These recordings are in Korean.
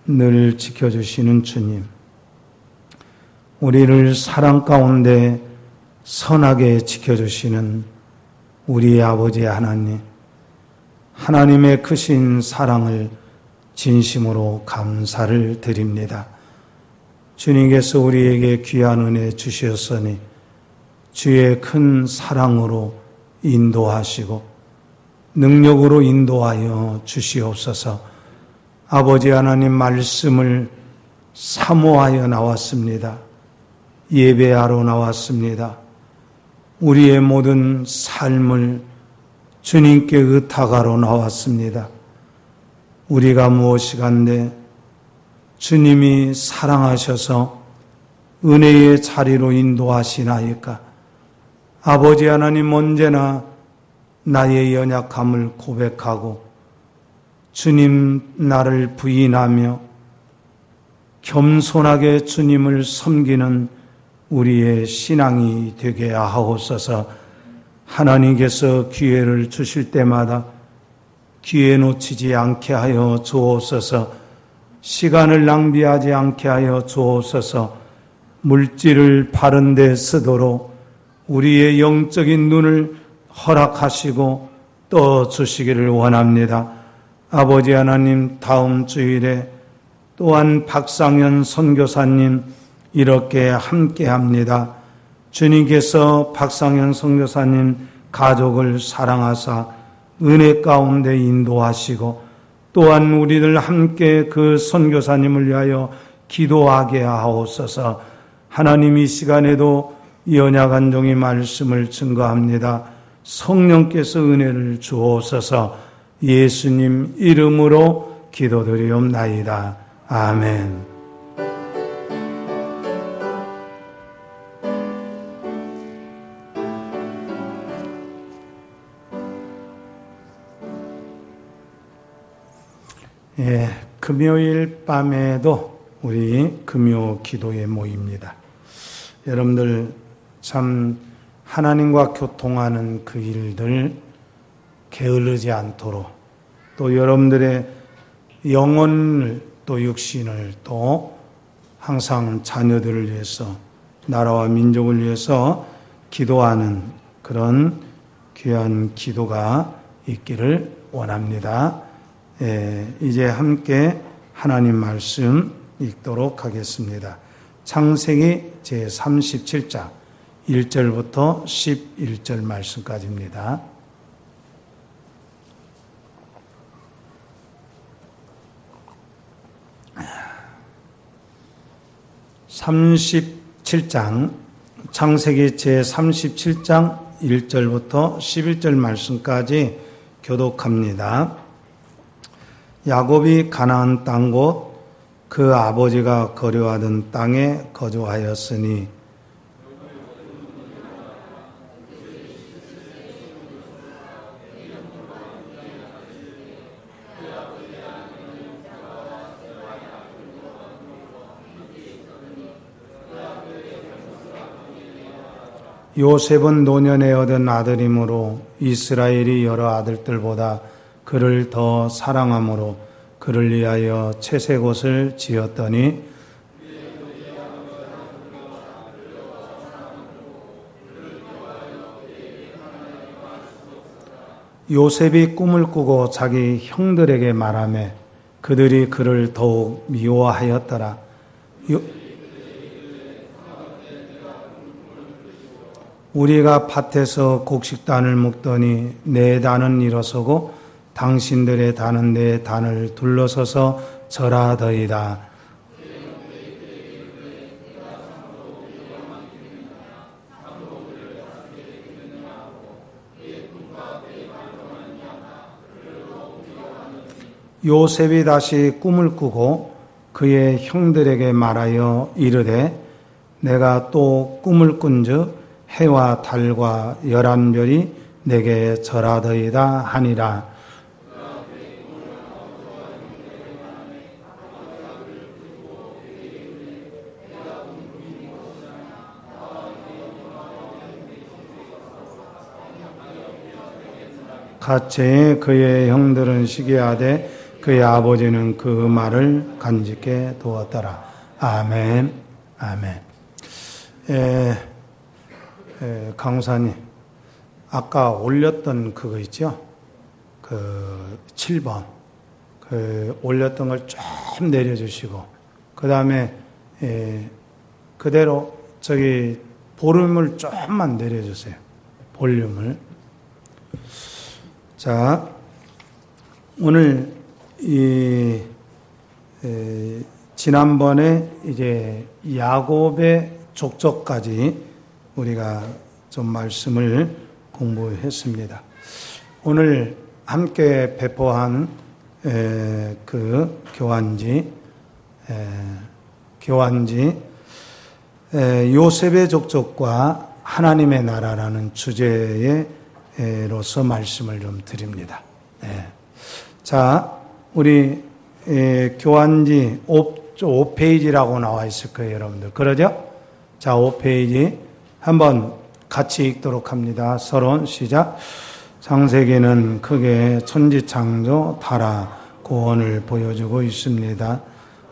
늘 지켜주시는 주님, 우리를 사랑 가운데 선하게 지켜주시는 우리 아버지 하나님, 하나님의 크신 사랑을 진심으로 감사를 드립니다. 주님께서 우리에게 귀한 은혜 주셨으니 주의 큰 사랑으로 인도하시고 능력으로 인도하여 주시옵소서. 아버지 하나님 말씀을 사모하여 나왔습니다. 예배하러 나왔습니다. 우리의 모든 삶을 주님께 의탁하러 나왔습니다. 우리가 무엇이간데 주님이 사랑하셔서 은혜의 자리로 인도하시나이까. 아버지 하나님, 언제나 나의 연약함을 고백하고 주님 나를 부인하며 겸손하게 주님을 섬기는 우리의 신앙이 되게 하옵소서. 하나님께서 기회를 주실 때마다 기회 놓치지 않게 하여 주옵소서. 시간을 낭비하지 않게 하여 주옵소서. 물질을 바른 데 쓰도록 우리의 영적인 눈을 허락하시고 떠주시기를 원합니다. 아버지 하나님, 다음 주일에 또한 박상현 선교사님 이렇게 함께합니다. 주님께서 박상현 선교사님 가족을 사랑하사 은혜 가운데 인도하시고 또한 우리들 함께 그 선교사님을 위하여 기도하게 하옵소서. 하나님, 이 시간에도 연약한 종이 말씀을 증거합니다. 성령께서 은혜를 주옵소서. 예수님 이름으로 기도드리옵나이다. 아멘. 금요일 밤에도 우리 금요 기도에 모입니다. 여러분들 참 하나님과 교통하는 그 일들 게으르지 않도록, 또 여러분들의 영혼을 또 육신을 또 항상 자녀들을 위해서, 나라와 민족을 위해서 기도하는 그런 귀한 기도가 있기를 원합니다. 이제 함께 하나님 말씀 읽도록 하겠습니다. 창세기 제37장 1절부터 11절 말씀까지입니다. 37장, 창세기 제37장 1절부터 11절 말씀까지 교독합니다. 야곱이 가나안 땅 곧 그 아버지가 거류하던 땅에 거주하였으니 요셉은 노년에 얻은 아들이므로 이스라엘이 여러 아들들보다 그를 더 사랑함으로 그를 위하여 채색옷을 지었더니 요셉이 꿈을 꾸고 자기 형들에게 말하매 그들이 그를 더욱 미워하였더라. 우리가 밭에서 곡식단을 묶더니 내 단은 일어서고 당신들의 단은 내 단을 둘러서서 절하더이다. 요셉이 다시 꿈을 꾸고 그의 형들에게 말하여 이르되 내가 또 꿈을 꾼즉 해와 달과 열한 별이 내게 절하더이다 하니라. 갓제에 그의 형들은 시기하되 그의 아버지는 그 말을 간직해 두었더라. 아멘. 아멘. 강사님, 아까 올렸던 그거 있죠? 그 7번. 그 올렸던 걸 좀 내려주시고, 그 다음에 그대로 저기 볼륨을 조금만 내려주세요. 볼륨을. 자, 오늘 지난번에 이제 야곱의 족적까지 우리가 좀 말씀을 공부했습니다. 오늘 함께 배포한 그 교환지 요셉의 족적과 하나님의 나라라는 주제로서 말씀을 좀 드립니다. 자, 우리 교환지 5페이지라고 나와 있을 거예요, 여러분들. 그러죠? 자, 5페이지 한번 같이 읽도록 합니다. 서론 시작. 창세기는 크게 천지창조, 타락, 구원을 보여주고 있습니다.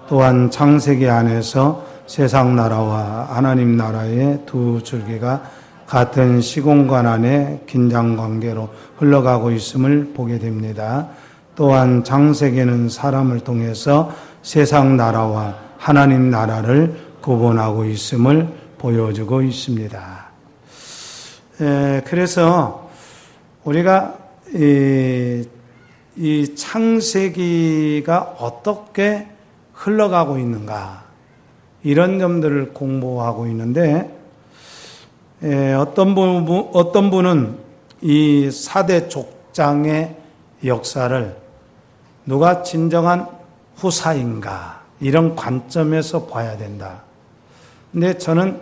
또한 창세기 안에서 세상 나라와 하나님 나라의 두 줄기가 같은 시공간 안에 긴장관계로 흘러가고 있음을 보게 됩니다. 또한 창세기는 사람을 통해서 세상 나라와 하나님 나라를 구분하고 있음을 보여주고 있습니다. 그래서 우리가 이 창세기가 어떻게 흘러가고 있는가, 이런 점들을 공부하고 있는데, 어떤 분은 이 4대 족장의 역사를 누가 진정한 후사인가, 이런 관점에서 봐야 된다. 근데 저는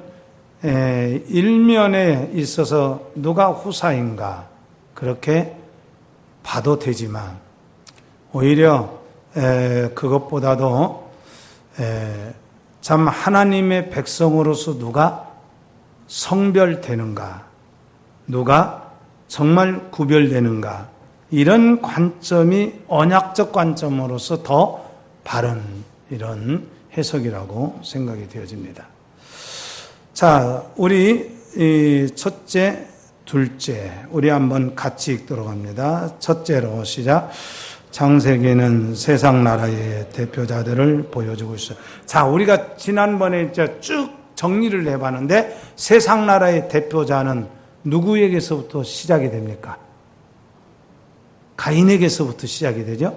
일면에 있어서 누가 후사인가 그렇게 봐도 되지만, 오히려 그것보다도 참 하나님의 백성으로서 누가 성별되는가, 누가 정말 구별되는가, 이런 관점이 언약적 관점으로서 더 바른 이런 해석이라고 생각이 되어집니다. 자, 우리 첫째, 둘째, 우리 한번 같이 읽도록 합니다. 첫째로 시작. 창세기는 세상 나라의 대표자들을 보여주고 있어요. 자, 우리가 지난번에 이제 쭉 정리를 해봤는데, 세상 나라의 대표자는 누구에게서부터 시작이 됩니까? 가인에게서부터 시작이 되죠.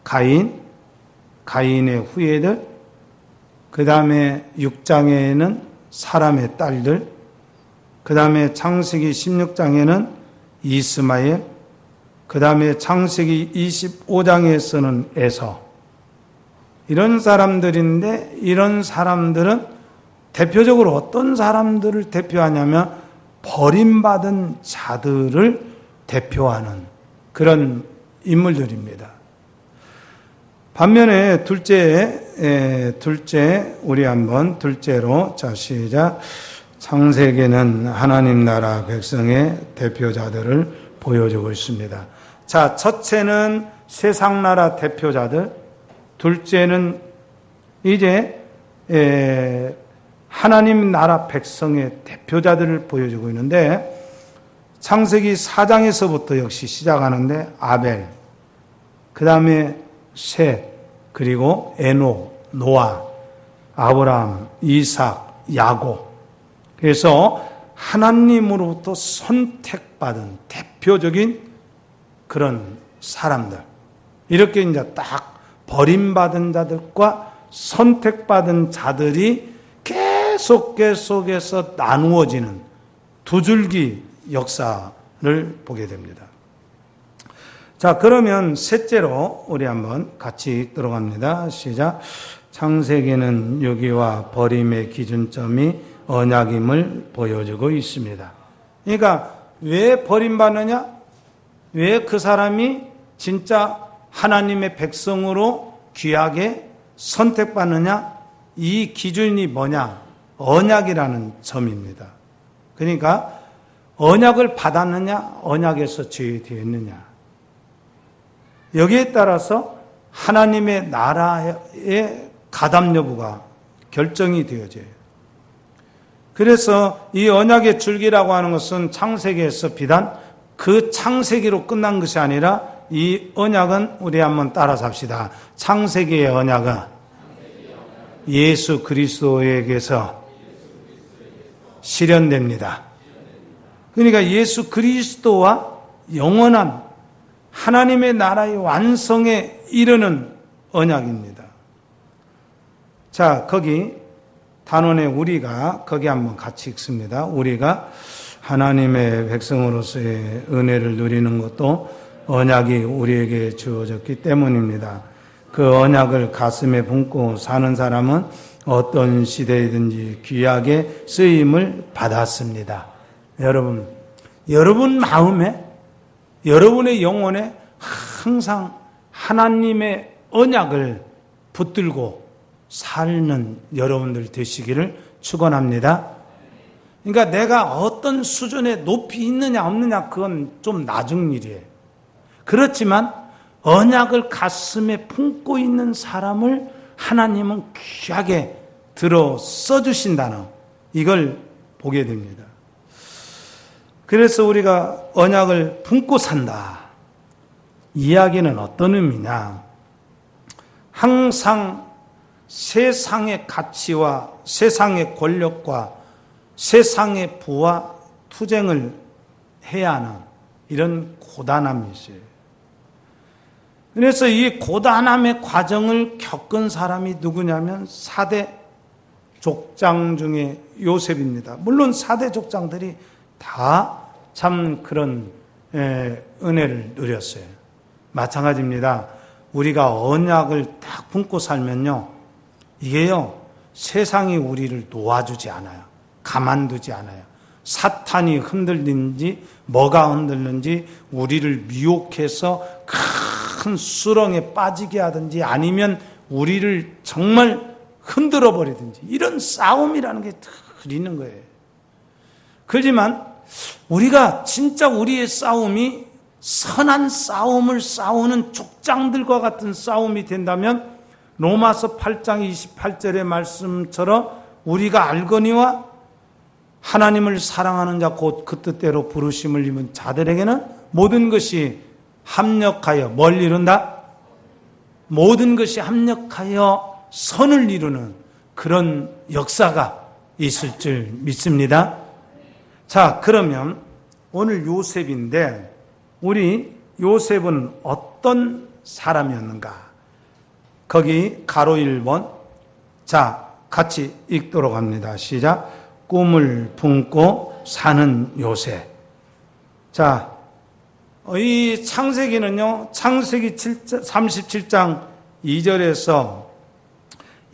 가인의 후예들, 그 다음에 6장에는 사람의 딸들, 그 다음에 창세기 16장에는 이스마엘, 그 다음에 창세기 25장에서는 에서, 이런 사람들인데, 이런 사람들은 대표적으로 어떤 사람들을 대표하냐면 버림받은 자들을 대표하는 그런 인물들입니다. 반면에 둘째, 우리 한번 둘째로, 자, 시작. 창세기는 하나님 나라 백성의 대표자들을 보여주고 있습니다. 자, 첫째는 세상 나라 대표자들, 둘째는 이제 하나님 나라 백성의 대표자들을 보여주고 있는데, 창세기 4장에서부터 역시 시작하는데, 아벨, 그 다음에 셋, 그리고 에녹, 노아, 아브라함, 이삭, 야곱. 그래서 하나님으로부터 선택받은 대표적인 그런 사람들, 이렇게 이제 딱 버림받은 자들과 선택받은 자들이 계속해서 나누어지는 두 줄기 역사를 보게 됩니다. 자, 그러면 셋째로 우리 한번 같이 읽도록 합니다. 시작. 창세기는 유기와 버림의 기준점이 언약임을 보여주고 있습니다. 그러니까 왜 버림받느냐? 왜 그 사람이 진짜 하나님의 백성으로 귀하게 선택받느냐? 이 기준이 뭐냐? 언약이라는 점입니다. 그러니까 언약을 받았느냐? 언약에서 제외되었느냐? 여기에 따라서 하나님의 나라의 가담 여부가 결정이 되어져요. 그래서 이 언약의 줄기라고 하는 것은 창세기에서 비단 그 창세기로 끝난 것이 아니라 이 언약은 우리 한번 따라서 합시다. 창세기의 언약은 예수 그리스도에게서 실현됩니다. 그러니까 예수 그리스도와 영원한 하나님의 나라의 완성에 이르는 언약입니다. 자, 거기 단원의 우리가 거기 한번 같이 읽습니다. 우리가 하나님의 백성으로서의 은혜를 누리는 것도 언약이 우리에게 주어졌기 때문입니다. 그 언약을 가슴에 품고 사는 사람은 어떤 시대이든지 귀하게 쓰임을 받았습니다. 여러분 마음에, 여러분의 영혼에 항상 하나님의 언약을 붙들고 살는 여러분들 되시기를 축원합니다. 그러니까 내가 어떤 수준의 높이 있느냐 없느냐 그건 좀 나중 일이에요. 그렇지만 언약을 가슴에 품고 있는 사람을 하나님은 귀하게 들어 써주신다는 이걸 보게 됩니다. 그래서 우리가 언약을 품고 산다. 이야기는 어떤 의미냐? 항상 세상의 가치와 세상의 권력과 세상의 부와 투쟁을 해야 하는 이런 고단함이 있어요. 그래서 이 고단함의 과정을 겪은 사람이 누구냐면 4대 족장 중에 요셉입니다. 물론 4대 족장들이 다 참 그런 은혜를 누렸어요. 마찬가지입니다. 우리가 언약을 딱 품고 살면요, 이게요 세상이 우리를 놓아주지 않아요. 가만두지 않아요. 사탄이 흔들리는지 뭐가 흔들는지 우리를 미혹해서 큰 수렁에 빠지게 하든지 아니면 우리를 정말 흔들어 버리든지 이런 싸움이라는 게 늘 있는 거예요. 그렇지만 우리가 진짜 우리의 싸움이 선한 싸움을 싸우는 족장들과 같은 싸움이 된다면 로마서 8장 28절의 말씀처럼 우리가 알거니와 하나님을 사랑하는 자 곧 그 뜻대로 부르심을 입은 자들에게는 모든 것이 합력하여 뭘 이룬다? 모든 것이 합력하여 선을 이루는 그런 역사가 있을 줄 믿습니다. 자, 그러면 오늘 요셉인데 우리 요셉은 어떤 사람이었는가? 거기 가로 1번. 자, 같이 읽도록 합니다. 시작. 꿈을 품고 사는 요셉. 자, 이 창세기는요, 창세기 37장 2절에서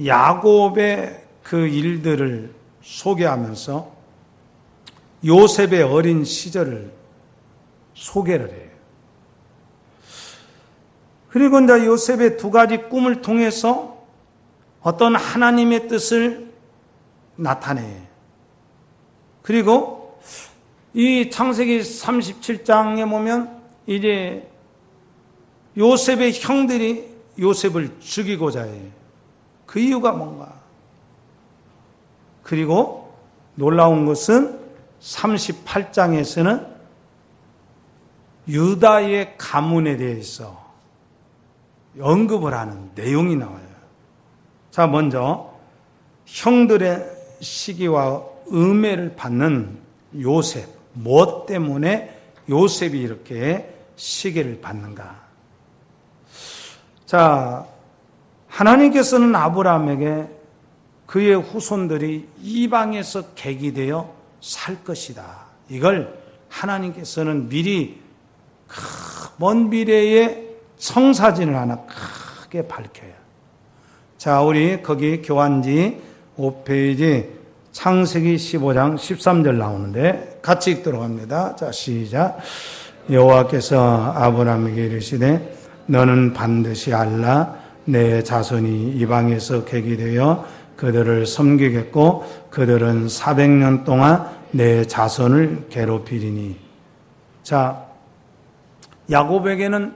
야곱의 그 일들을 소개하면서 요셉의 어린 시절을 소개를 해요. 그리고 이제 요셉의 두 가지 꿈을 통해서 어떤 하나님의 뜻을 나타내요. 그리고 이 창세기 37장에 보면 이제 요셉의 형들이 요셉을 죽이고자 해요. 그 이유가 뭔가? 그리고 놀라운 것은 38장에서는 유다의 가문에 대해서 언급을 하는 내용이 나와요. 자, 먼저 형들의 시기와 음해를 받는 요셉. 무엇 때문에 요셉이 이렇게 시기를 받는가? 자, 하나님께서는 아브라함에게 그의 후손들이 이방에서 객이되어 살 것이다. 이걸 하나님께서는 미리 먼 미래에 청사진을 하나 크게 밝혀요. 자, 우리 거기 교환지 5페이지 창세기 15장 13절 나오는데 같이 읽도록 합니다. 자, 시작. 여호와께서 아브라함에게 이르시되 너는 반드시 알라 내 자손이 이방에서 객이 되어 그들을 섬기겠고 그들은 400년 동안 내 자손을 괴롭히리니. 자, 야곱에게는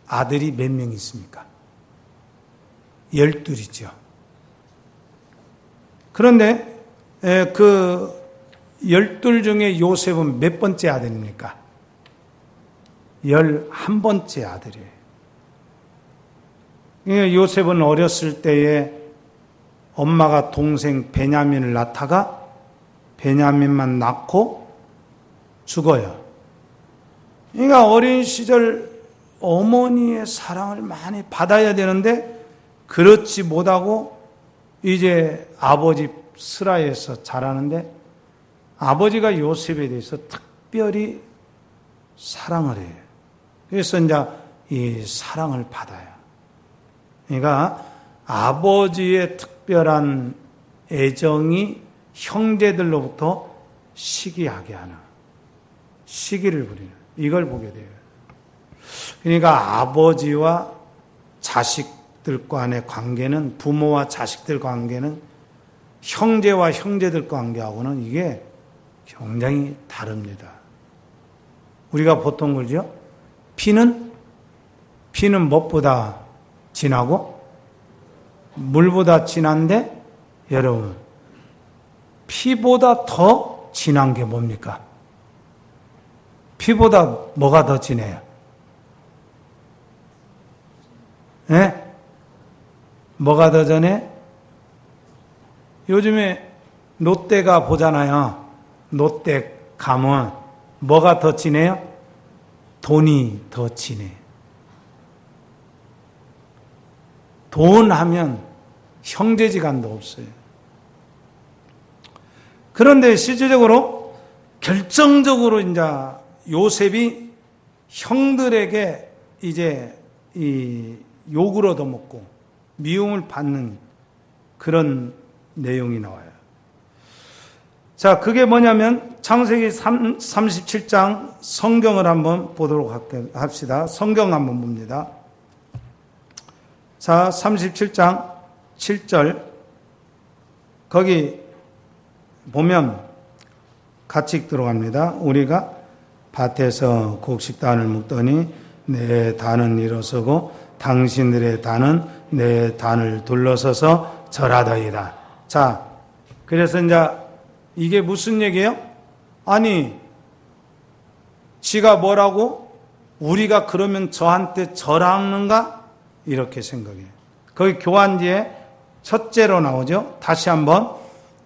아들이 몇 명 있습니까? 12이죠. 그런데 그 12 중에 요셉은 몇 번째 아들입니까? 11번째 아들이에요. 요셉은 어렸을 때에 엄마가 동생 베냐민을 낳다가 베냐민만 낳고 죽어요. 그러니까 어린 시절 어머니의 사랑을 많이 받아야 되는데 그렇지 못하고 이제 아버지 스라에서 자라는데 아버지가 요셉에 대해서 특별히 사랑을 해요. 그래서 이제 이 사랑을 받아요. 그러니까 아버지의 특별한 애정이 형제들로부터 시기하게 하는, 시기를 부리는, 이걸 보게 돼요. 그러니까 아버지와 자식들 간의 관계는, 부모와 자식들 관계는 형제와 형제들 관계하고는 이게 굉장히 다릅니다. 우리가 보통 그러죠? 피는 무엇보다 진하고 물보다 진한데 여러분 피보다 더 진한 게 뭡니까? 피보다 뭐가 더 진해요? 예? 뭐가 더 진해? 요즘에 롯데가 보잖아요. 롯데 가면 뭐가 더 진해요? 돈이 더 진해. 돈 하면 형제지간도 없어요. 그런데 실질적으로 결정적으로 이제 요셉이 형들에게 이제 이 욕을 얻어먹고 미움을 받는 그런 내용이 나와요. 자, 그게 뭐냐면 창세기 37장 성경을 한번 보도록 합시다. 성경 한번 봅니다. 자, 37장 7절 거기 보면 같이 읽도록 우리가 밭에서 곡식단을 묶더니 내 단은 일어서고 당신들의 단은 내 단을 둘러서서 절하더이다. 자, 그래서 이제 이게 무슨 얘기예요? 아니, 지가 뭐라고? 우리가 그러면 저한테 절하는가? 이렇게 생각해요. 거기 교환지에 첫째로 나오죠. 다시 한번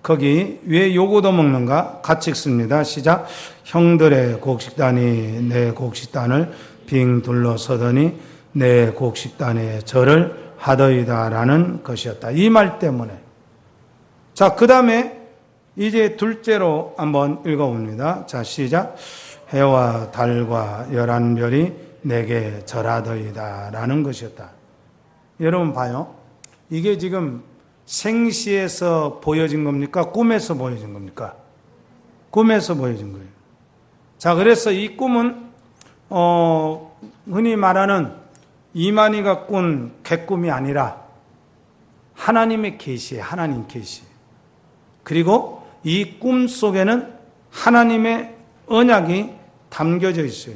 거기 왜 요거도 먹는가? 같이 읽습니다. 시작. 형들의 곡식단이 내 곡식단을 빙 둘러서더니 내 곡식단에 절을 하더이다라는 것이었다. 이 말 때문에. 자, 그 다음에 이제 둘째로 한번 읽어봅니다. 자, 시작. 해와 달과 11별이 내게 절하더이다라는 것이었다. 여러분 봐요. 이게 지금 생시에서 보여진 겁니까? 꿈에서 보여진 겁니까? 꿈에서 보여진 거예요. 자, 그래서 이 꿈은 흔히 말하는 이만희가 꾼 개꿈이 아니라 하나님의 계시예요. 하나님 계시. 그리고 이 꿈 속에는 하나님의 언약이 담겨져 있어요.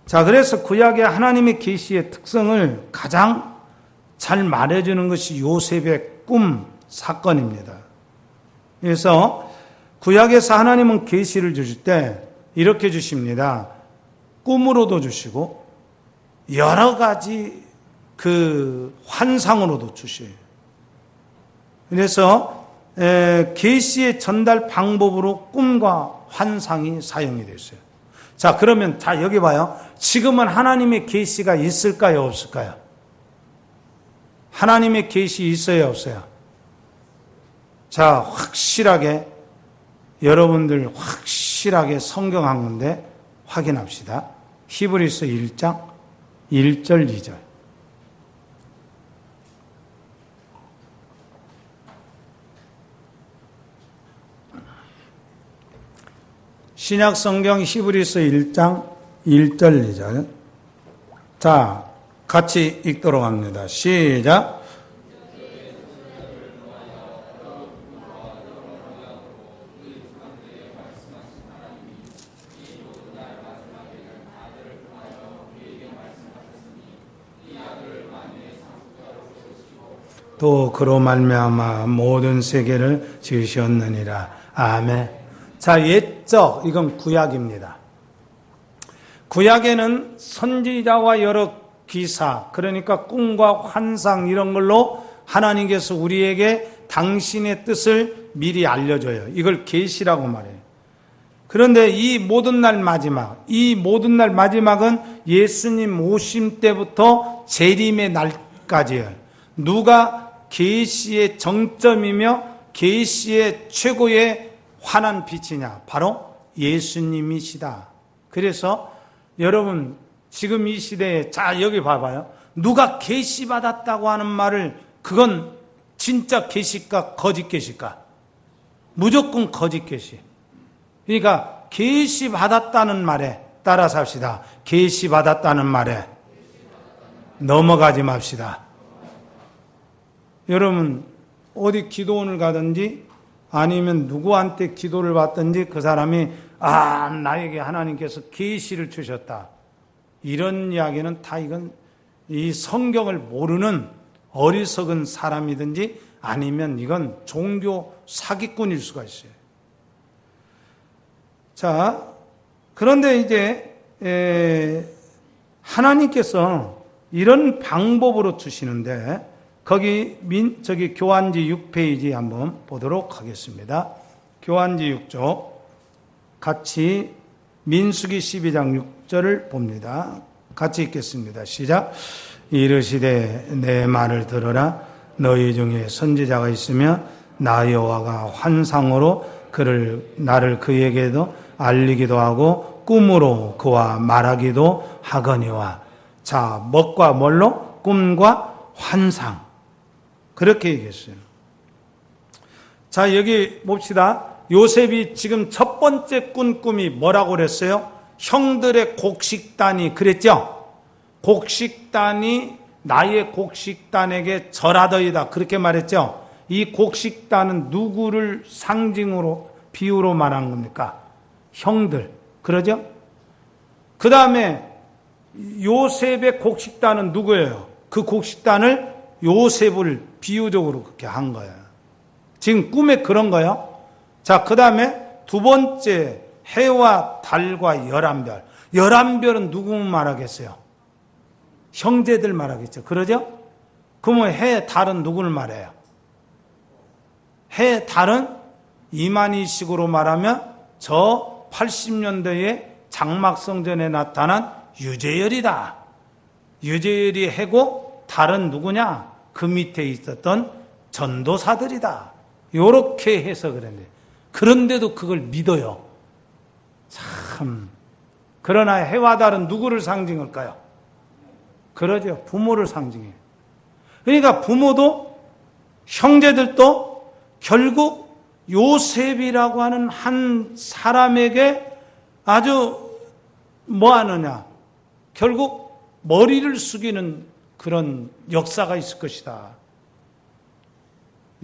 자, 그래서 구약의 하나님의 계시의 특성을 가장 잘 말해주는 것이 요셉의 꿈 사건입니다. 그래서 구약에서 하나님은 계시를 주실 때 이렇게 주십니다. 꿈으로도 주시고 여러 가지 그 환상으로도 주셔요. 그래서 계시의 전달 방법으로 꿈과 환상이 사용이 됐어요. 자, 그러면 자 여기 봐요. 지금은 하나님의 계시가 있을까요, 없을까요? 하나님의 계시 있어요, 없어요? 자, 확실하게 여러분들 확실하게 성경 한 군데 확인합시다. 히브리서 1장 1절 2절. 신약 성경 히브리서 1장 1절 2절. 자, 같이 읽도록 합니다. 시작. 또 그로 말미암아 모든 세계를 지으셨느니라. 아멘. 자, 옛적, 이건 구약입니다. 구약에는 선지자와 여러 기사, 그러니까 꿈과 환상 이런 걸로 하나님께서 우리에게 당신의 뜻을 미리 알려줘요. 이걸 계시라고 말해요. 그런데 이 모든 날 마지막은 예수님 오심 때부터 재림의 날까지예요. 누가 계시의 정점이며 계시의 최고의 환한 빛이냐? 바로 예수님이시다. 그래서 여러분 지금 이 시대에, 자 여기 봐봐요. 누가 계시 받았다고 하는 말을, 그건 진짜 계시일까 거짓 계시일까? 무조건 거짓 계시. 그러니까 계시 받았다는 말에 따라서 합시다. 계시 받았다는 말에 넘어가지 맙시다. 여러분 어디 기도원을 가든지 아니면 누구한테 기도를 받든지 그 사람이 나에게 하나님께서 계시를 주셨다, 이런 이야기는 다 이건 이 성경을 모르는 어리석은 사람이든지 아니면 이건 종교 사기꾼일 수가 있어요. 자, 그런데 이제 하나님께서 이런 방법으로 주시는데, 거기 저기 교환지 6페이지 한번 보도록 하겠습니다. 교환지 6쪽 같이 민수기 12장 6절을 봅니다. 같이 읽겠습니다. 시작. 이르시되 내 말을 들어라. 너희 중에 선지자가 있으면 나 여호와가 환상으로 나를 그에게도 알리기도 하고 꿈으로 그와 말하기도 하거니와. 자, 뭐과 뭘로? 꿈과 환상. 그렇게 얘기했어요. 자, 여기 봅시다. 요셉이 지금 첫 번째 꾼 꿈이 뭐라고 그랬어요? 형들의 곡식단이 그랬죠? 곡식단이 나의 곡식단에게 절하더이다, 그렇게 말했죠? 이 곡식단은 누구를 상징으로, 비유로 말한 겁니까? 형들. 그러죠? 그 다음에 요셉의 곡식단은 누구예요? 그 곡식단을 요셉을 비유적으로 그렇게 한 거예요. 지금 꿈에 그런 거예요. 자, 그 다음에 두 번째, 해와 달과 11별. 11별은 누구 말하겠어요? 형제들 말하겠죠. 그러죠? 그러면 해, 달은 누구를 말해요? 해, 달은 이만희식으로 말하면 저 80년대에 장막성전에 나타난 유재열이다. 유재열이 해고 달은 누구냐? 그 밑에 있었던 전도사들이다. 요렇게 해서 그랬는데, 그런데도 그걸 믿어요. 참. 그러나 해와 달은 누구를 상징할까요? 그러죠. 부모를 상징해요. 그러니까 부모도 형제들도 결국 요셉이라고 하는 한 사람에게 아주 뭐 하느냐? 결국 머리를 숙이는 그런 역사가 있을 것이다.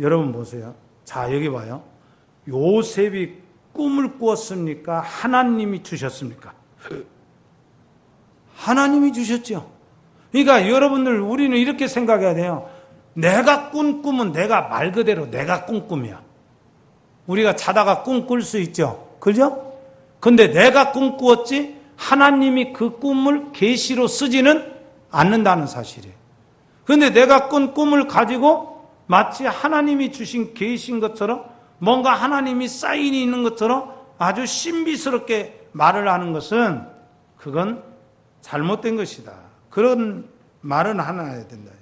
여러분 보세요. 자, 여기 봐요. 요셉이 꿈을 꾸었습니까? 하나님이 주셨습니까? 하나님이 주셨죠. 그러니까 여러분들, 우리는 이렇게 생각해야 돼요. 내가 꾼 꿈은 내가 말 그대로 내가 꾼 꿈이야. 우리가 자다가 꿈 꿀 수 있죠. 그죠? 근데 내가 꿈 꾸었지 하나님이 그 꿈을 계시로 쓰지는 않는다는 사실이에요. 그런데 내가 꾼 꿈을 가지고 마치 하나님이 주신 계시인 것처럼, 뭔가 하나님이 사인이 있는 것처럼 아주 신비스럽게 말을 하는 것은, 그건 잘못된 것이다. 그런 말은 하나 해야 된다.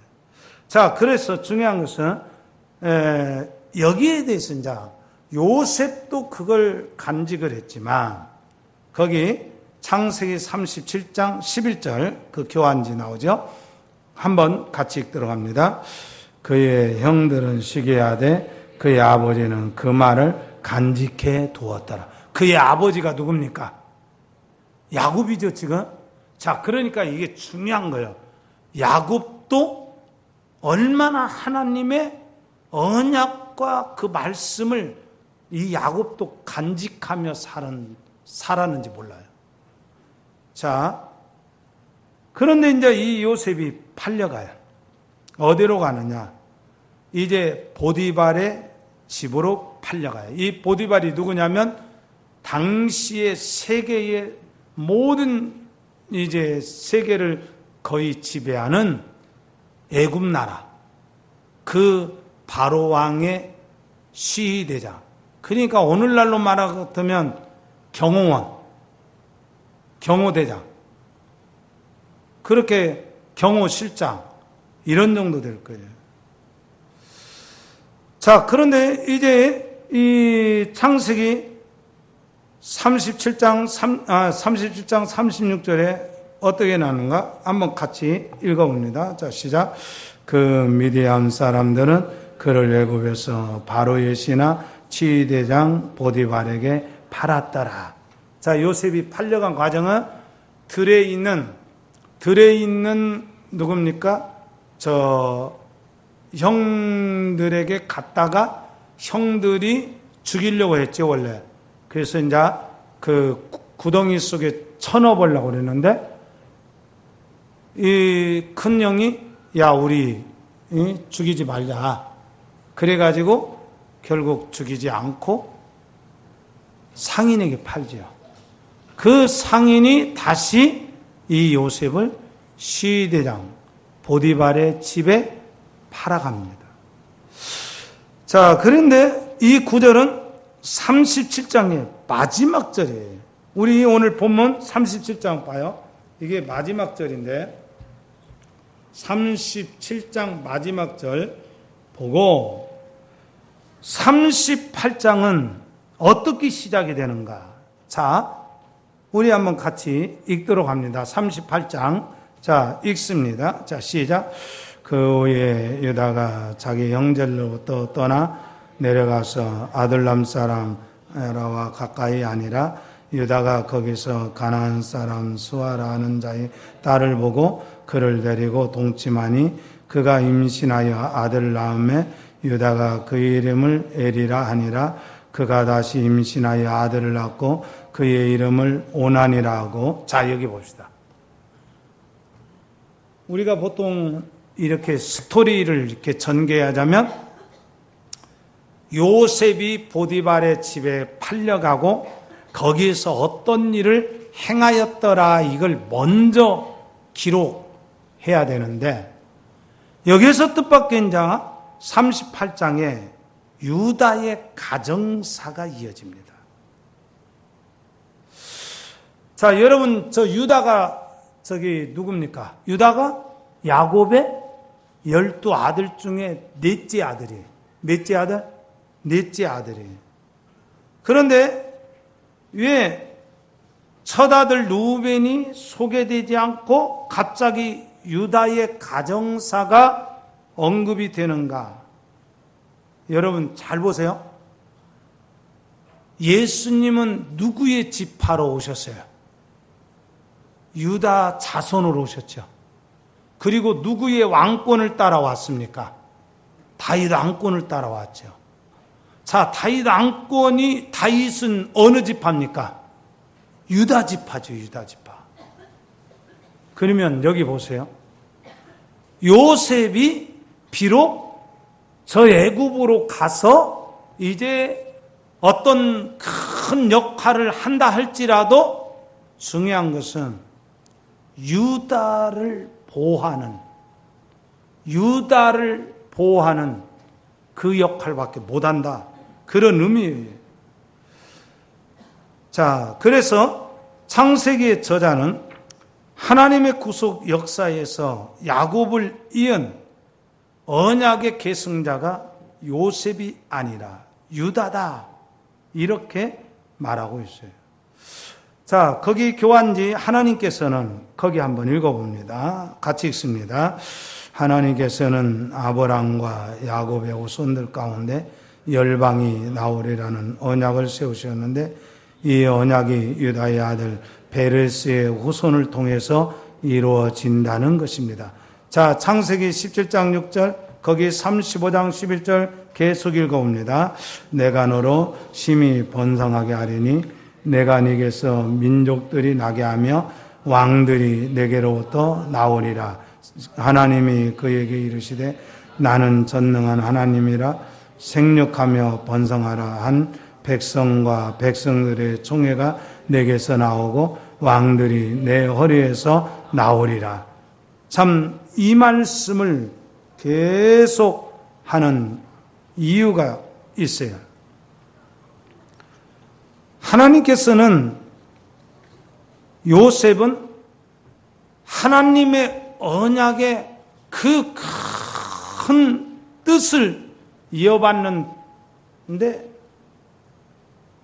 자, 그래서 중요한 것은 여기에 대해서 이제 요셉도 그걸 간직을 했지만, 거기 창세기 37장 11절 그 교환지 나오죠. 한번 같이 읽도록 합니다. 그의 형들은 시기하되 그의 아버지는 그 말을 간직해 두었더라. 그의 아버지가 누굽니까? 야곱이죠, 지금. 자, 그러니까 이게 중요한 거예요. 야곱도 얼마나 하나님의 언약과 그 말씀을 이 야곱도 간직하며 살았는지 몰라요. 자, 그런데 이제 이 요셉이 팔려가요. 어디로 가느냐? 이제 보디발의 집으로 팔려가요. 이 보디발이 누구냐면 당시의 세계의 모든 이제 세계를 거의 지배하는 애굽 나라 그 바로 왕의 시위대장. 그러니까 오늘날로 말하면 경호원, 경호대장, 그렇게 경호실장 이런 정도 될 거예요. 자, 그런데 이제 이 창세기 37장 36절에 어떻게 나누는가? 한번 같이 읽어봅니다. 자, 시작. 그 미디안 사람들은 그를 애굽에서 바로의 신하 치위대장 보디발에게 팔았더라. 자, 요셉이 팔려간 과정은 들에 있는 누굽니까? 저 형들에게 갔다가 형들이 죽이려고 했죠, 원래. 그래서 이제 그 구덩이 속에 쳐넣어보려고 그랬는데 이 큰 형이 야, 우리 죽이지 말자. 그래가지고 결국 죽이지 않고 상인에게 팔죠. 그 상인이 다시 이 요셉을 시위대장 보디발의 집에 팔아갑니다. 자, 그런데 이 구절은 37장의 마지막 절이에요. 우리 오늘 본문 37장 봐요. 이게 마지막 절인데 37장 마지막 절 보고 38장은 어떻게 시작이 되는가? 자, 우리 한번 같이 읽도록 합니다. 38장. 자, 읽습니다. 자, 시작. 그 후에 유다가 자기 형제로부터 떠나 내려가서 아둘람 사람 에라와 가까이 아니라 유다가 거기서 가나안 사람 수아라는 자의 딸을 보고 그를 데리고 동침하니 그가 임신하여 아들 낳음에 유다가 그의 이름을 에리라 하니라. 그가 다시 임신하여 아들을 낳고 그의 이름을 오난이라 하고. 자, 여기 봅시다. 우리가 보통 이렇게 스토리를 이렇게 전개하자면 요셉이 보디발의 집에 팔려가고 거기에서 어떤 일을 행하였더라, 이걸 먼저 기록해야 되는데 여기에서 뜻밖의 이제 38장에 유다의 가정사가 이어집니다. 자, 여러분, 저 유다가 저기 누굽니까? 유다가 야곱의 12아들 중에 넷째 아들이에요. 몇째 아들? 넷째 아들이에요. 그런데 왜 첫아들 루벤이 소개되지 않고 갑자기 유다의 가정사가 언급이 되는가? 여러분 잘 보세요. 예수님은 누구의 지파로 오셨어요? 유다 자손으로 오셨죠. 그리고 누구의 왕권을 따라왔습니까? 다윗 왕권을 따라왔죠. 자, 다윗은 어느 지파입니까? 유다 지파죠, 유다 지파. 그러면 여기 보세요. 요셉이 비록 저 애굽으로 가서 이제 어떤 큰 역할을 한다 할지라도 중요한 것은 유다를 보호하는 그 역할밖에 못한다. 그런 의미예요. 자, 그래서 창세기의 저자는 하나님의 구속 역사에서 야곱을 이은 언약의 계승자가 요셉이 아니라 유다다, 이렇게 말하고 있어요. 자, 거기 교환지 하나님께서는 거기 한번 읽어봅니다. 같이 읽습니다. 하나님께서는 아브람과 야곱의 후손들 가운데 열방이 나오리라는 언약을 세우셨는데 이 언약이 유다의 아들 베레스의 후손을 통해서 이루어진다는 것입니다. 자, 창세기 17장 6절, 거기 35장 11절 계속 읽어봅니다. 내가 너로 심히 번성하게 하리니 내가 네게서 민족들이 나게 하며 왕들이 네게로부터 나오리라. 하나님이 그에게 이르시되 나는 전능한 하나님이라 생육하며 번성하라 한 백성과 백성들의 총회가 내게서 나오고 왕들이 내 허리에서 나오리라. 참 이 말씀을 계속 하는 이유가 있어요. 하나님께서는 요셉은 하나님의 언약의 그 큰 뜻을 이어받는데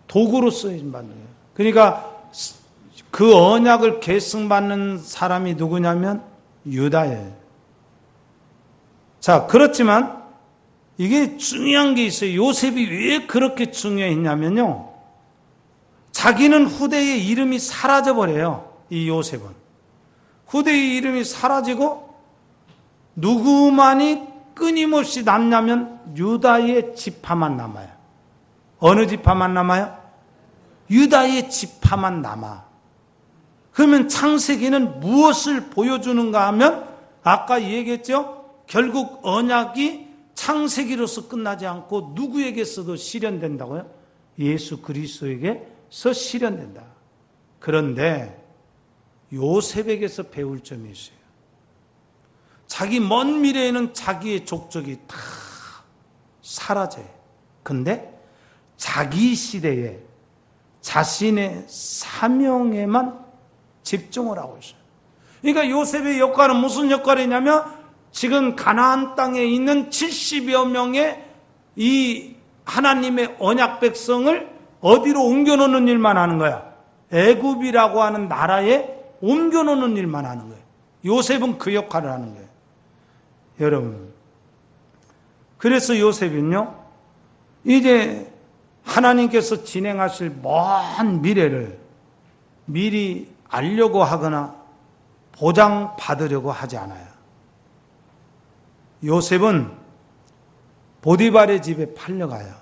도구로 쓰임받는 거예요. 그러니까 그 언약을 계승받는 사람이 누구냐면 유다예요. 자, 그렇지만 이게 중요한 게 있어요. 요셉이 왜 그렇게 중요했냐면요. 자기는 후대의 이름이 사라져버려요. 이 요셉은. 후대의 이름이 사라지고 누구만이 끊임없이 남냐면 유다의 지파만 남아요. 어느 지파만 남아요? 유다의 지파만 남아. 그러면 창세기는 무엇을 보여주는가 하면 아까 얘기했죠? 결국 언약이 창세기로서 끝나지 않고 누구에게서도 실현된다고요? 예수 그리스도에게서 실현된다. 그런데 요셉에게서 배울 점이 있어요. 자기 먼 미래에는 자기의 족적이 다 사라져요. 근데 자기 시대에 자신의 사명에만 집중을 하고 있어요. 그러니까 요셉의 역할은 무슨 역할이냐면 지금 가나안 땅에 있는 70여 명의 이 하나님의 언약 백성을 어디로 옮겨놓는 일만 하는 거야. 애굽이라고 하는 나라에 옮겨놓는 일만 하는 거예요. 요셉은 그 역할을 하는 거예요. 여러분, 그래서 요셉은요, 이제 하나님께서 진행하실 먼 미래를 미리 알려고 하거나 보장받으려고 하지 않아요. 요셉은 보디발의 집에 팔려가요.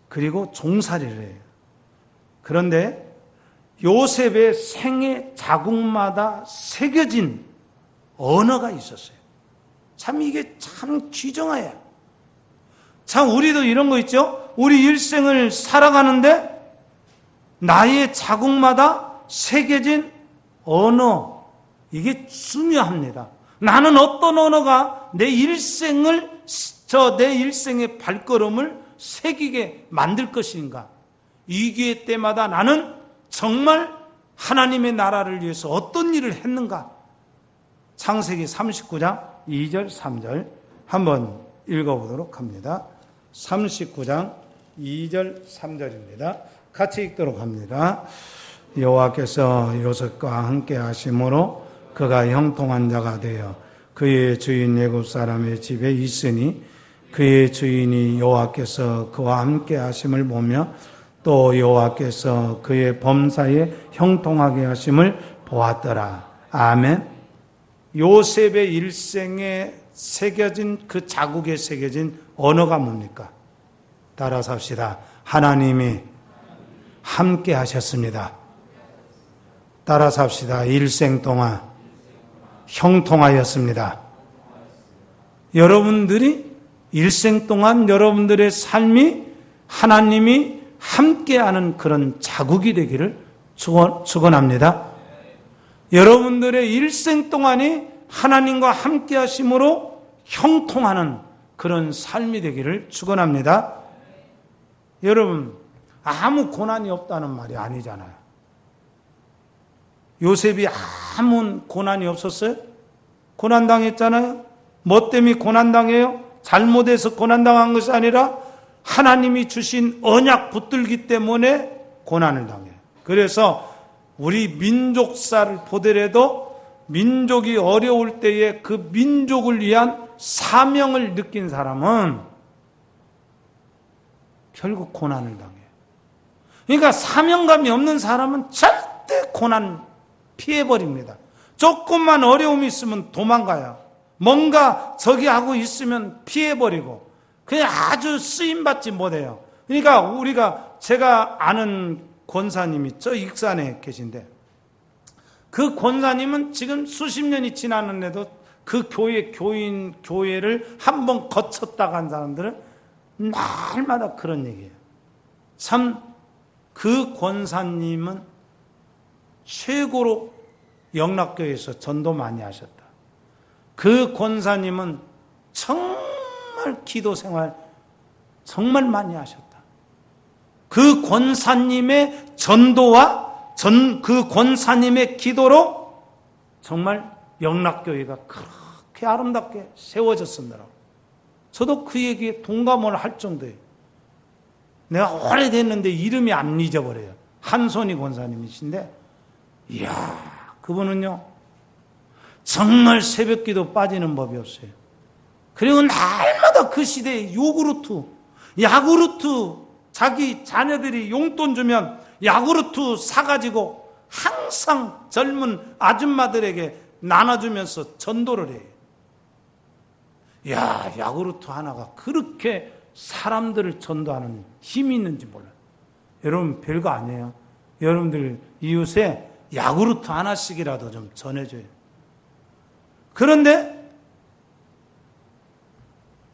그리고 종살이를 해요. 그런데 요셉의 생애 자국마다 새겨진 언어가 있었어요. 참 이게 참 귀정해요. 참 우리도 이런 거 있죠? 우리 일생을 살아가는데 나의 자국마다 새겨진 언어, 이게 중요합니다. 나는 어떤 언어가 내 일생을, 내 일생의 발걸음을 새기게 만들 것인가? 위기의 때마다 나는 정말 하나님의 나라를 위해서 어떤 일을 했는가? 창세기 39장 2절 3절 한번 읽어보도록 합니다. 39장 2절 3절입니다. 같이 읽도록 합니다. 여호와께서 요셉과 함께 하심으로 그가 형통한 자가 되어 그의 주인 애굽 사람의 집에 있으니 그의 주인이 여호와께서 그와 함께 하심을 보며 또 여호와께서 그의 범사에 형통하게 하심을 보았더라. 아멘. 요셉의 일생에 새겨진 그 자국에 새겨진 언어가 뭡니까? 따라서 합시다. 하나님이 함께 하셨습니다. 따라서 합시다. 일생 동안 형통하였습니다. 여러분들이 일생 동안 여러분들의 삶이 하나님이 함께하는 그런 자국이 되기를 축원합니다. 여러분들의 일생 동안이 하나님과 함께하심으로 형통하는 그런 삶이 되기를 축원합니다. 여러분, 아무 고난이 없다는 말이 아니잖아요. 요셉이 아무 고난이 없었어요? 고난당했잖아요. 뭐 때문에 고난당해요? 잘못해서 고난당한 것이 아니라 하나님이 주신 언약 붙들기 때문에 고난을 당해요. 그래서 우리 민족사를 보더라도 민족이 어려울 때에 그 민족을 위한 사명을 느낀 사람은 결국 고난을 당해요. 그러니까 사명감이 없는 사람은 절대 고난 피해버립니다. 조금만 어려움이 있으면 도망가요. 뭔가 저기 하고 있으면 피해버리고 그냥 아주 쓰임받지 못해요. 그러니까 제가 아는 권사님이 저 익산에 계신데 그 권사님은 지금 수십 년이 지났는데도 그 교회를 한번 거쳤다 간 사람들은 날마다 그런 얘기예요. 참, 그 권사님은 최고로 영락교회에서 전도 많이 하셨다. 그 권사님은 정말 기도 생활 정말 많이 하셨다. 그 권사님의 전도와 그 권사님의 기도로 정말 영락교회가 그렇게 아름답게 세워졌습니다. 저도 그 얘기에 동감을 할 정도예요. 내가 오래됐는데 이름이 안 잊어버려요. 한손이 권사님이신데, 이야, 그분은요, 정말 새벽기도 빠지는 법이 없어요. 그리고 날마다 그 시대에 야구르트, 자기 자녀들이 용돈 주면 야구르트 사가지고 항상 젊은 아줌마들에게 나눠주면서 전도를 해요. 야, 야구르트 하나가 그렇게 사람들을 전도하는 힘이 있는지 몰라요. 여러분, 별거 아니에요. 여러분들 이웃에 야구르트 하나씩이라도 좀 전해줘요. 그런데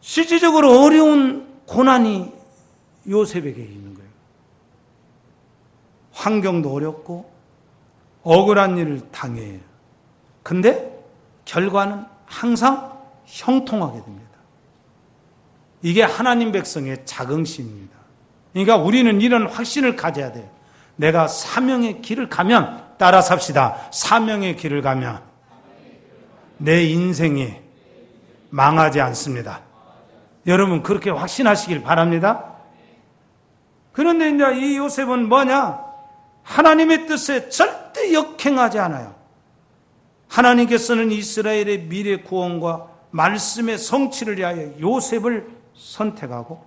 실질적으로 어려운 고난이 요셉에게 있는 거예요. 환경도 어렵고 억울한 일을 당해요. 근데 결과는 항상 형통하게 됩니다. 이게 하나님 백성의 자긍심입니다. 그러니까 우리는 이런 확신을 가져야 돼요. 내가 사명의 길을 가면, 따라 삽시다. 사명의 길을 가면 내 인생이 망하지 않습니다. 여러분 그렇게 확신하시길 바랍니다. 그런데 이제 이 요셉은 뭐냐? 하나님의 뜻에 절대 역행하지 않아요. 하나님께서는 이스라엘의 미래 구원과 말씀의 성취를 위하여 요셉을 선택하고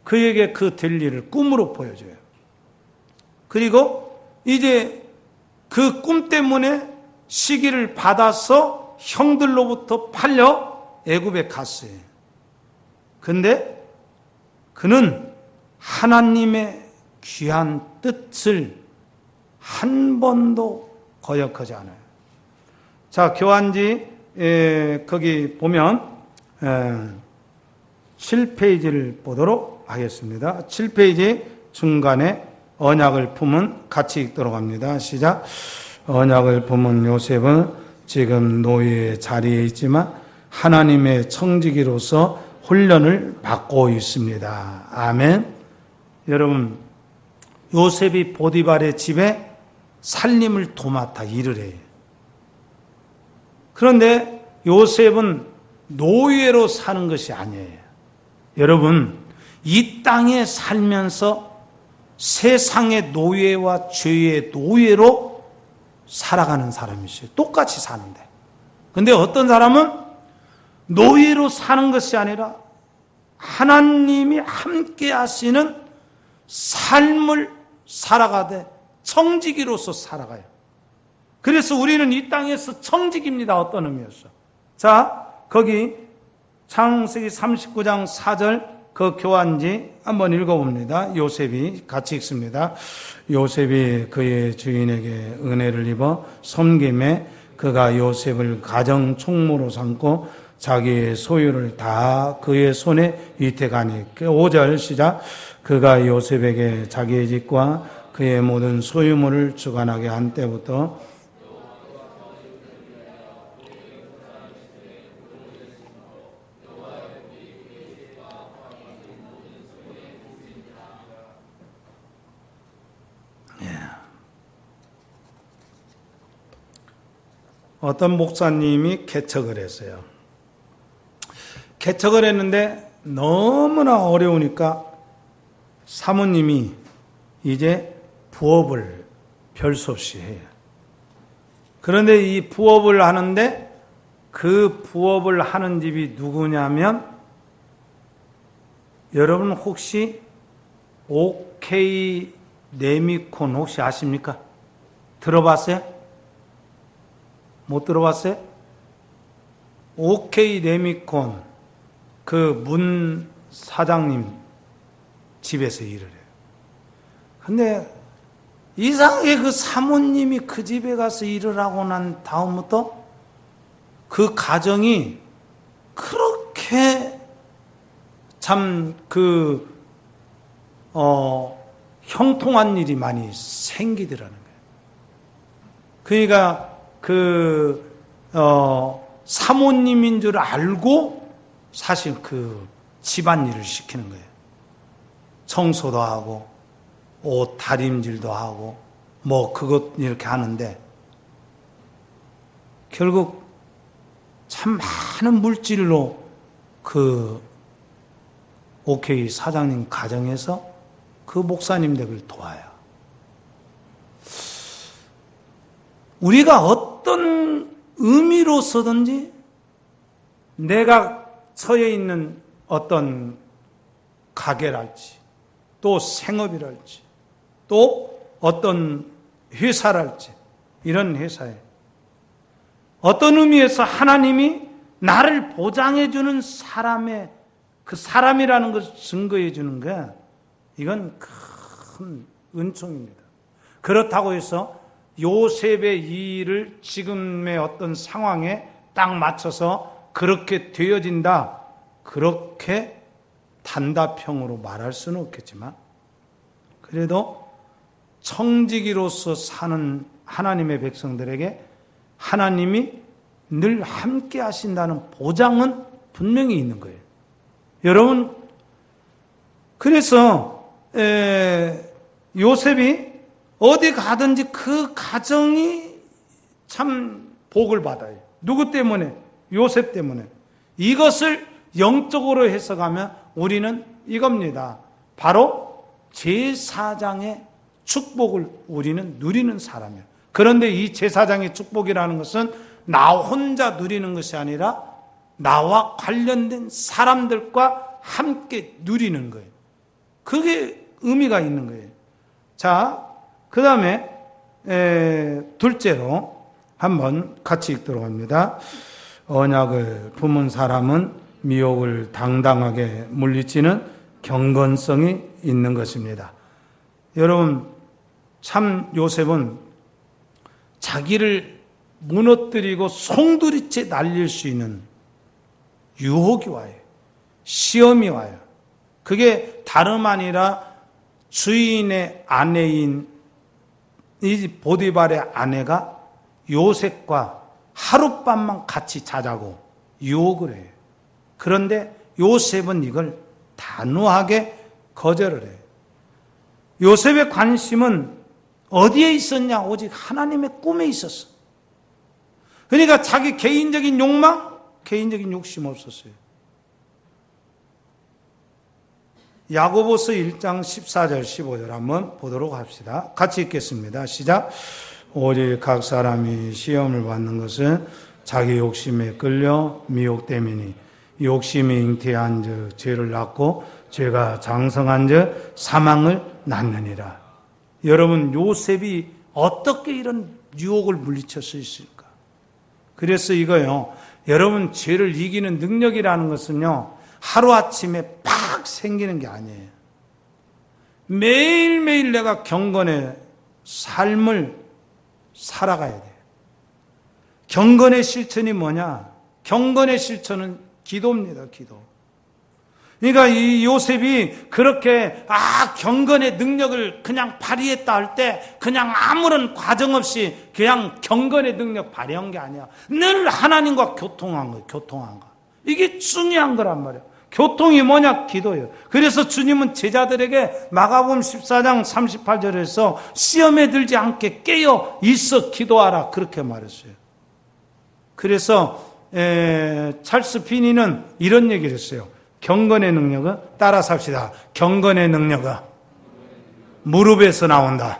그에게 그 될 일을 꿈으로 보여줘요. 그리고 이제 그 꿈 때문에 시기를 받아서 형들로부터 팔려 애굽에 갔어요. 근데 그는 하나님의 귀한 뜻을 한 번도 거역하지 않아요. 자, 교환지 거기 보면 7페이지를 보도록 하겠습니다. 7페이지 중간에 언약을 품은 같이 읽도록 합니다. 시작. 언약을 품은 요셉은 지금 노예의 자리에 있지만 하나님의 청지기로서 훈련을 받고 있습니다. 아멘. 여러분, 요셉이 보디발의 집에 살림을 도맡아 일을 해요. 그런데 요셉은 노예로 사는 것이 아니에요. 여러분, 이 땅에 살면서 세상의 노예와 죄의 노예로 살아가는 사람이시죠. 똑같이 사는데. 근데 어떤 사람은 노예로 사는 것이 아니라 하나님이 함께 하시는 삶을 살아가되 청지기로서 살아가요. 그래서 우리는 이 땅에서 청지기입니다. 어떤 의미였어? 자, 거기 창세기 39장 4절 그 교환지 한번 읽어봅니다. 요셉이 같이 읽습니다. 요셉이 그의 주인에게 은혜를 입어 섬김에 그가 요셉을 가정 총무로 삼고 자기의 소유를 다 그의 손에 위탁하니. 5절 시작. 그가 요셉에게 자기의 집과 그의 모든 소유물을 주관하게 한 때부터 어떤 목사님이 개척을 했어요. 개척을 했는데 너무나 어려우니까 사모님이 이제 부업을 별 수 없이 해요. 그런데 이 부업을 하는데 그 부업을 하는 집이 누구냐면 여러분 혹시 OK 네미콘 혹시 아십니까? 들어봤어요? 못 들어봤어요? OK 네미콘 그 문 사장님 집에서 일을 해요. 근데 이상하게 그 사모님이 그 집에 가서 일을 하고 난 다음부터 그 가정이 그렇게 참 형통한 일이 많이 생기더라는 거예요. 그러니까 사모님인 줄 알고 사실 그 집안일을 시키는 거예요. 청소도 하고 옷 다림질도 하고 뭐 그것 이렇게 하는데 결국 참 많은 물질로 그 OK 사장님 가정에서 그 목사님 댁을 도와요. 우리가 어떤 의미로서든지 내가 처해 있는 어떤 가게랄지 또 생업이랄지 또 어떤 회사랄지 이런 회사에 어떤 의미에서 하나님이 나를 보장해 주는 사람의 그 사람이라는 것을 증거해 주는 게 이건 큰 은총입니다. 그렇다고 해서 요셉의 이 일을 지금의 어떤 상황에 딱 맞춰서 그렇게 되어진다, 그렇게 단답형으로 말할 수는 없겠지만 그래도 청지기로서 사는 하나님의 백성들에게 하나님이 늘 함께 하신다는 보장은 분명히 있는 거예요. 여러분, 그래서 요셉이 어디 가든지 그 가정이 참 복을 받아요. 누구 때문에? 요셉 때문에. 이것을 영적으로 해석하면 우리는 이겁니다. 바로 제사장의 축복을 우리는 누리는 사람이에요. 그런데 이 제사장의 축복이라는 것은 나 혼자 누리는 것이 아니라 나와 관련된 사람들과 함께 누리는 거예요. 그게 의미가 있는 거예요. 자, 그 다음에 둘째로 한번 같이 읽도록 합니다. 언약을 품은 사람은 미혹을 당당하게 물리치는 경건성이 있는 것입니다. 여러분, 참 요셉은 자기를 무너뜨리고 송두리째 날릴 수 있는 유혹이 와요. 시험이 와요. 그게 다름 아니라 주인의 아내인 이 보디발의 아내가 요셉과 하룻밤만 같이 자자고 유혹을 해요. 그런데 요셉은 이걸 단호하게 거절을 해요. 요셉의 관심은 어디에 있었냐? 오직 하나님의 꿈에 있었어. 그러니까 자기 개인적인 욕망, 개인적인 욕심 없었어요. 야고보서 1장 14절 15절 한번 보도록 합시다. 같이 읽겠습니다. 시작. 오직 각 사람이 시험을 받는 것은 자기 욕심에 끌려 미혹됨이니 욕심이 잉태한 즉 죄를 낳고 죄가 장성한 즉 사망을 낳느니라. 여러분, 요셉이 어떻게 이런 유혹을 물리칠 수 있을까? 그래서 이거요, 여러분, 죄를 이기는 능력이라는 것은요, 하루아침에 팍 생기는 게 아니에요. 매일매일 내가 경건의 삶을 살아가야 돼요. 경건의 실천이 뭐냐? 경건의 실천은 기도입니다, 기도. 그러니까 이 요셉이 그렇게 경건의 능력을 그냥 발휘했다 할 때 그냥 아무런 과정 없이 그냥 경건의 능력 발휘한 게 아니야. 늘 하나님과 교통한 거예요. 교통한 거. 이게 중요한 거란 말이에요. 교통이 뭐냐? 기도예요. 그래서 주님은 제자들에게 마가복음 14장 38절에서 시험에 들지 않게 깨어 있어 기도하라 그렇게 말했어요. 그래서 찰스 피니는 이런 얘기를 했어요. 경건의 능력은, 따라서 합시다. 경건의 능력은 무릎에서 나온다.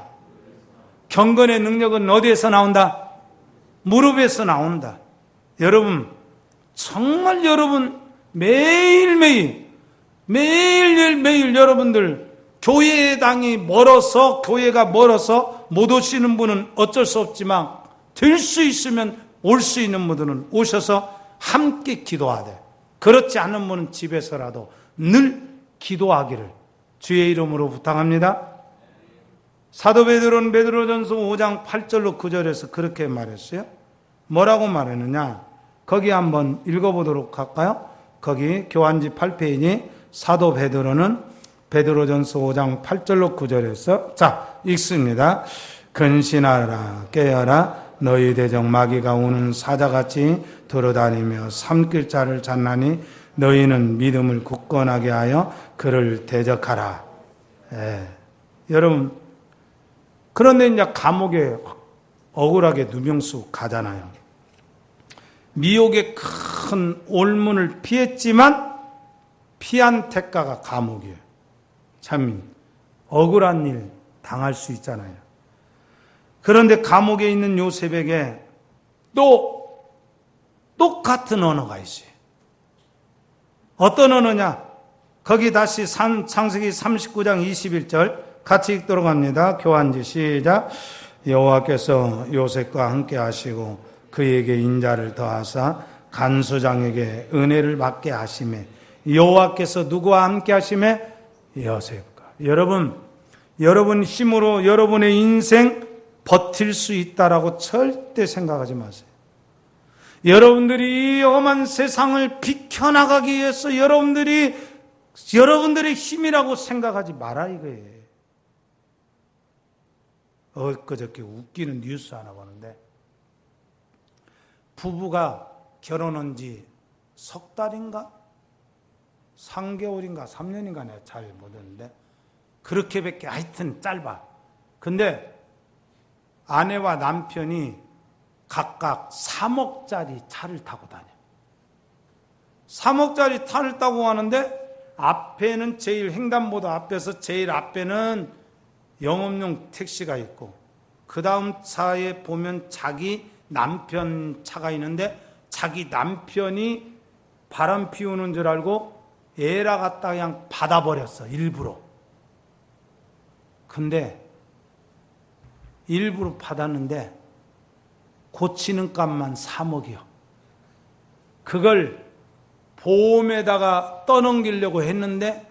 경건의 능력은 어디에서 나온다? 무릎에서 나온다. 여러분, 정말 여러분 매일매일 여러분들 교회당이 멀어서, 교회가 멀어서 못 오시는 분은 어쩔 수 없지만 될 수 있으면 올 수 있는 분들은 오셔서 함께 기도하되, 그렇지 않은 분은 집에서라도 늘 기도하기를 주의 이름으로 부탁합니다. 사도 베드로는 베드로전서 5장 8절로 9절에서 그렇게 말했어요. 뭐라고 말했느냐? 거기 한번 읽어보도록 할까요? 거기 교환지 8페이지 사도 베드로는 베드로전서 5장 8절로 9절에서 자 읽습니다. 근신하라 깨어라 너희 대적 마귀가 우는 사자같이 돌아다니며 삼킬 자를 찾나니 너희는 믿음을 굳건하게 하여 그를 대적하라. 여러분 그런데 이제 감옥에 억울하게 누명수 가잖아요. 미혹의 큰 올문을 피했지만 피한 대가가 감옥이에요. 참 억울한 일 당할 수 있잖아요. 그런데 감옥에 있는 요셉에게 또 똑같은 언어가 있어요. 어떤 언어냐? 거기 다시 창세기 39장 21절 같이 읽도록 합니다. 교환지 시작. 여호와께서 요셉과 함께 하시고 그에게 인자를 더하사 간수장에게 은혜를 받게 하시매 여호와께서 누구와 함께 하시매 요셉과. 여러분 힘으로 여러분의 인생 버틸 수 있다라고 절대 생각하지 마세요. 여러분들이 이 험한 세상을 비켜나가기 위해서 여러분들의 힘이라고 생각하지 마라 이거예요. 엊그저께 웃기는 뉴스 하나 보는데 부부가 결혼한 지 석 달인가? 3개월인가 3년인가 내가 잘 모르는데 그렇게밖에 하여튼 짧아. 근데 아내와 남편이 각각 3억짜리 차를 타고 다녀. 3억짜리 차를 타고 가는데 앞에는 제일 횡단보도 앞에서 제일 앞에는 영업용 택시가 있고 그 다음 차에 보면 자기 남편 차가 있는데 자기 남편이 바람 피우는 줄 알고 에라 갖다 그냥 받아버렸어 일부러. 근데 일부러 받았는데 고치는 값만 3억이요. 그걸 보험에다가 떠넘기려고 했는데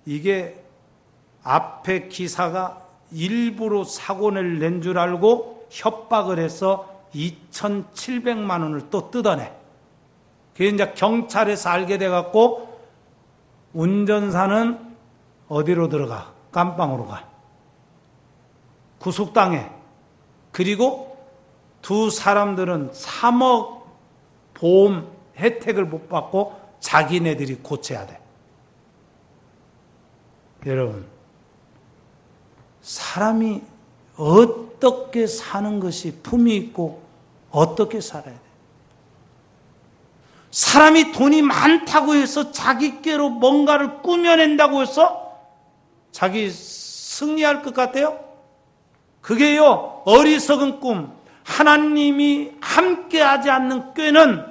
이게 앞에 기사가 일부러 사고를 낸 줄 알고 협박을 해서 2,700만 원을 또 뜯어내. 그게 이제 경찰에서 알게 돼갖고 운전사는 어디로 들어가? 깜빵으로 가. 구속당해. 그리고 두 사람들은 3억 보험 혜택을 못 받고 자기네들이 고쳐야 돼. 여러분, 사람이 어떻게 사는 것이 품이 있고 어떻게 살아야 돼? 사람이 돈이 많다고 해서 자기께로 뭔가를 꾸며낸다고 해서 자기 승리할 것 같아요? 그게요, 어리석은 꿈. 하나님이 함께하지 않는 꾀는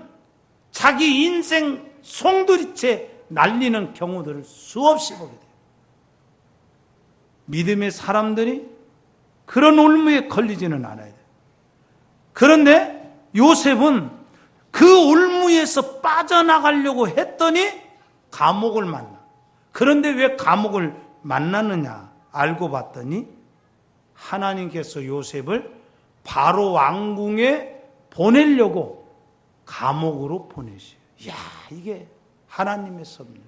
자기 인생 송두리째 날리는 경우들을 수없이 보게 돼요. 믿음의 사람들이 그런 올무에 걸리지는 않아야 돼요. 그런데 요셉은 그 올무에서 빠져나가려고 했더니 감옥을 만나. 그런데 왜 감옥을 만났느냐 알고 봤더니 하나님께서 요셉을 바로 왕궁에 보내려고 감옥으로 보내셔요. 이야, 이게 하나님의 섭리.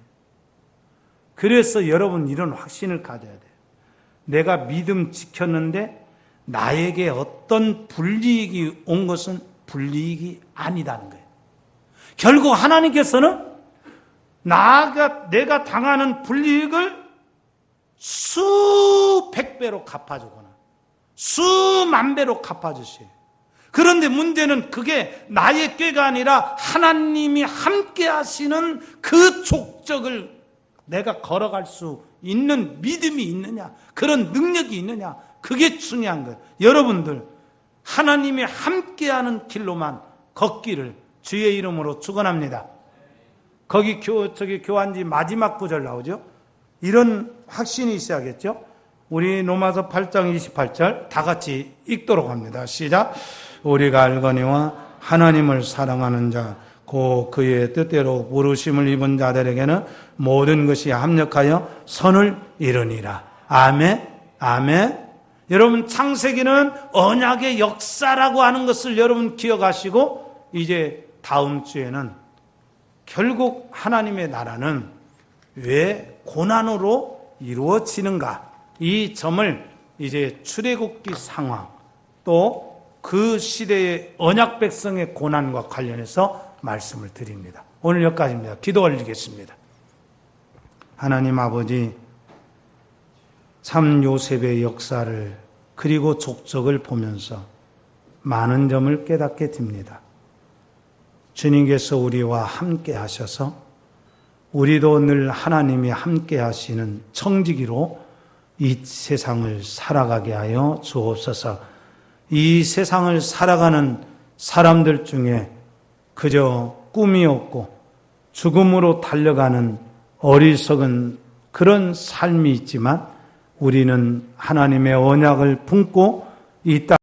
그래서 여러분 이런 확신을 가져야 돼요. 내가 믿음 지켰는데 나에게 어떤 불이익이 온 것은 불이익이 아니다는 거예요. 결국 하나님께서는 내가 당하는 불이익을 수백 배로 갚아주거나 수만 배로 갚아주세요. 그런데 문제는 그게 나의 꾀가 아니라 하나님이 함께 하시는 그 족적을 내가 걸어갈 수 있는 믿음이 있느냐, 그런 능력이 있느냐, 그게 중요한 거예요. 여러분들 하나님이 함께하는 길로만 걷기를 주의 이름으로 축원합니다. 거기 교환지 마지막 구절 나오죠. 이런 확신이 있어야겠죠. 우리 로마서 8장 28절 다 같이 읽도록 합니다. 시작. 우리가 알거니와 하나님을 사랑하는 자 곧 그의 뜻대로 부르심을 입은 자들에게는 모든 것이 합력하여 선을 이루니라. 아멘. 아멘. 여러분 창세기는 언약의 역사라고 하는 것을 여러분 기억하시고 이제 다음 주에는 결국 하나님의 나라는 왜 고난으로 이루어지는가, 이 점을 이제 출애굽기 상황 또 그 시대의 언약 백성의 고난과 관련해서 말씀을 드립니다. 오늘 여기까지입니다. 기도 올리겠습니다. 하나님 아버지, 참 요셉의 역사를 그리고 족적을 보면서 많은 점을 깨닫게 됩니다. 주님께서 우리와 함께 하셔서 우리도 늘 하나님이 함께 하시는 청지기로 이 세상을 살아가게 하여 주옵소서. 이 세상을 살아가는 사람들 중에 그저 꿈이 없고 죽음으로 달려가는 어리석은 그런 삶이 있지만 우리는 하나님의 언약을 품고 이 땅